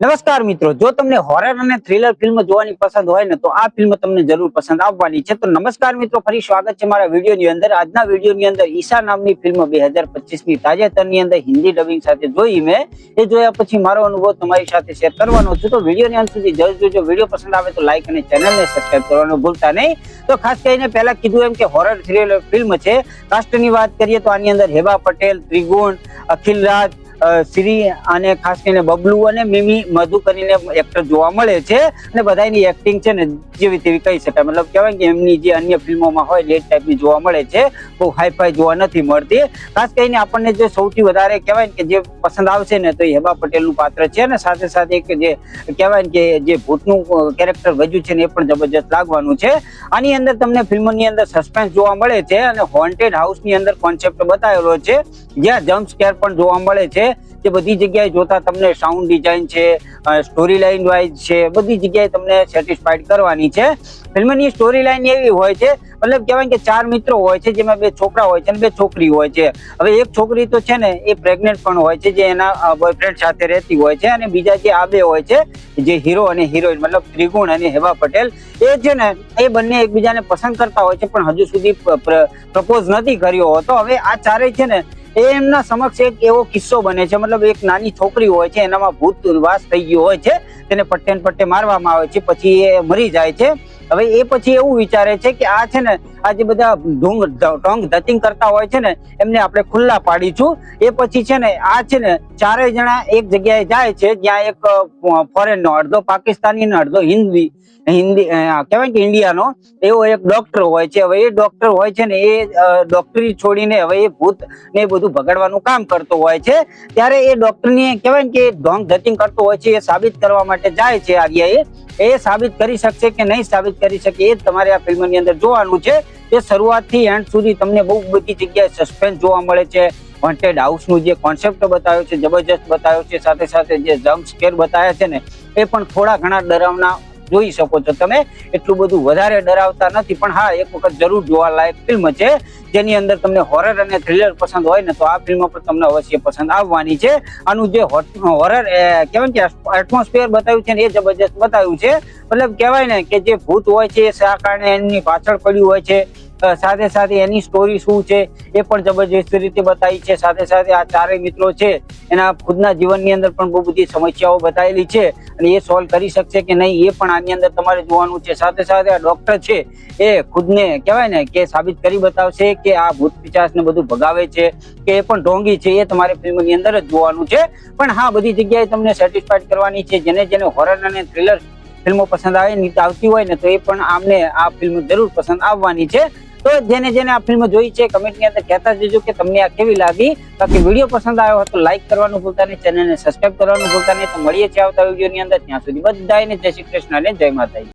નમસ્કાર મિત્રો, જો તમને હોરર અને થ્રિલર ફિલ્મ જોવાની પસંદ હોય ને તો આ ફિલ્મ તમને જરૂર પસંદ આવવાની છે. તો નમસ્કાર મિત્રો, ફરી સ્વાગત છે મારા વિડીયોની અંદર. આજના વિડીયોની અંદર ઈશા નામની ફિલ્મ 2025ની તાજેતરની અંદર હિન્દી ડબિંગ સાથે જોઈ મેં. એ જોયા પછી મારો અનુભવ તમારી સાથે શેર કરવાનો છું. તો વિડીયોની અંત સુધી જરૂર જોજો. વિડીયો પસંદ આવે તો લાઈક અને ચેનલને સબસ્ક્રાઇબ કરવાનું ભૂલતા નહીં. તો ખાસ કરીને પહેલા કીધું એમ કે હોરર થ્રિલર ફિલ્મ છે. કાસ્ટની વાત કરીએ તો આની અંદર હેબા પટેલ, ત્રિગુણ, અખિલ રાજ, શ્રી અને ખાસ કરીને બબલુ અને મિમી મધુ કરીને એક્ટર જોવા મળે છે. અને બધાની એક્ટિંગ છે ને જેવી તેવી કહી શકાય. મતલબ કહેવાય કે એમની જે અન્ય ફિલ્મોમાં હોય લેટ ટાઈપની જોવા મળે છે, બહુ હાઈફાઈ જોવા નથી મળતી. ખાસ કરીને આપણને જે સૌથી વધારે કહેવાય કે જે પસંદ આવશે ને તો એ હેબા પટેલનું પાત્ર છે. અને સાથે સાથે કે જે કહેવાય કે જે ભૂતનું કેરેક્ટર ભજ્યું છે ને એ પણ જબરજસ્ત લાગવાનું છે. આની અંદર તમને ફિલ્મની અંદર સસ્પેન્સ જોવા મળે છે અને હોન્ટેડ હાઉસની અંદર કોન્સેપ્ટ બતાવેલો છે, જ્યાં જમ્પ સ્કેર પણ જોવા મળે છે. જે બધી જગ્યાએ જોતા તમને સાઉન્ડ ડિઝાઇન છે, સ્ટોરી લાઇન વાઇઝ છે, બધી જગ્યાએ તમને સેટિસ્ફાઈડ કરવાની છે. ફિલ્મની સ્ટોરી લાઇન એવી હોય છે, મતલબ કહેવાય કે 4 મિત્રો હોય છે, જેમાં 2 છોકરા હોય છે અને 2 છોકરી હોય છે. હવે એક છોકરી તો છે ને એ પ્રેગ્નેન્ટ પણ હોય છે, જે એના બોયફ્રેન્ડ સાથે રહેતી હોય છે. અને બીજા જે આ 2 હોય છે, જે હીરો અને હિરોઈન મતલબ ત્રિગુણ અને હેબા પટેલ, એ છે ને એ બંને એકબીજાને પસંદ કરતા હોય છે, પણ હજુ સુધી પ્રપોઝ નથી કર્યો હોતો. હવે આ ચારેય છે ને એ એમના સમક્ષ એક એવો કિસ્સો બને છે. મતલબ એક નાની છોકરી હોય છે, એનામાં ભૂત વાસ થઈ ગયો હોય છે, તેને પટ્ટે પટ્ટે મારવામાં આવે છે, પછી એ મરી જાય છે. હવે એ પછી એવું વિચારે છે કે આ છે ને આ જે બધા ઢોંગ ધતિંગ કરતા હોય છે ને એમને આપણે ખુલ્લા પાડીશું. એ પછી છે ને આ છે ને 4 જણા એક જગ્યાએ જાય છે, જ્યાં એક ફોરેનનો, અડધો પાકિસ્તાની ને અડધો હિન્દી કહેવાય કે ઇન્ડિયાનો એવો એક ડોક્ટર હોય છે. હવે એ ડોક્ટર હોય છે ને એ ડોક્ટરી છોડીને હવે એ ભૂત ને એ બધું ભગાડવાનું કામ કરતો હોય છે. ત્યારે એ ડોક્ટરની કહેવાય કે ઢોંગ ધતિંગ કરતો હોય છે, એ સાબિત કરવા માટે જાય છે. આર્યા એ સાબિત કરી શકશે કે નહીં સાબિત કરી શકે એ તમારે આ ફિલ્મની અંદર જોવાનું છે. એ શરૂઆતથી એન્ડ સુધી તમને બહુ બધી જગ્યાએ સસ્પેન્સ જોવા મળે છે. હોન્ટેડ હાઉસનું જે કોન્સેપ્ટ બતાવ્યો છે જબરજસ્ત બતાવ્યો છે. સાથે સાથે જે જમ્પ સ્કેર બતાવ્યા છે ને એ પણ થોડા ઘણા ડરાવના જોઈ શકો છો તમે. એટલું બધું વધારે ડરાવતા નથી, પણ હા એક વખત જરૂર જોવાલાયક ફિલ્મ છે. જેની અંદર તમને હોરર અને થ્રિલર પસંદ હોય ને તો આ ફિલ્મ પર તમને અવશ્ય પસંદ આવવાની છે. આનું જે હોરર કહેવાય કે એટમોસ્ફિયર બતાવ્યું છે ને એ જબરજસ્ત બતાવ્યું છે. મતલબ કહેવાય ને કે જે ભૂત હોય છે એ શા કારણે એમની પાછળ પડ્યું હોય છે, સાથે સાથે એની સ્ટોરી શું છે એ પણ જબરજસ્ત રીતે બતાવી છે. સાથે સાથે આ 4 મિત્રો છે એના ખુદના જીવનની અંદર પણ બહુ બધી સમસ્યાઓ બતાવેલી છે અને એ સોલ્વ કરી શકશે કે નહીં એ પણ આની અંદર તમારે જોવાનું છે. સાથે સાથે આ ડોક્ટર છે એ ખુદને કહેવાય ને કે સાબિત કરી બતાવશે કે આ ભૂત પિશાચ ને બધું ભગાવે છે કે એ પણ ઢોંગી છે. એ તમારે ફિલ્મની અંદર જ જોવાનું છે. પણ હા બધી જગ્યાએ તમને સેટિસ્ફાઈડ કરવાની છે. જેને હોરર અને થ્રિલર ફિલ્મો પસંદ આવતી હોય ને તો એ પણ આમને આ ફિલ્મ જરૂર પસંદ આવવાની છે. તો જેને આ ફિલ્મ જોઈ છે કમેન્ટની અંદર કહેતા જજો કે તમને આ કેવી લાગી. બાકી વિડીયો પસંદ આવ્યો હોય તો લાઈક કરવાનું ભૂલતા નહીં, ચેનલને સબસ્ક્રાઇબ કરવાનું ભૂલતા નહીં. તો મળીએ છીએ આવતા વિડીયોની અંદર. ત્યાં સુધી બધાને જય શ્રી કૃષ્ણ અને જય માતાજી.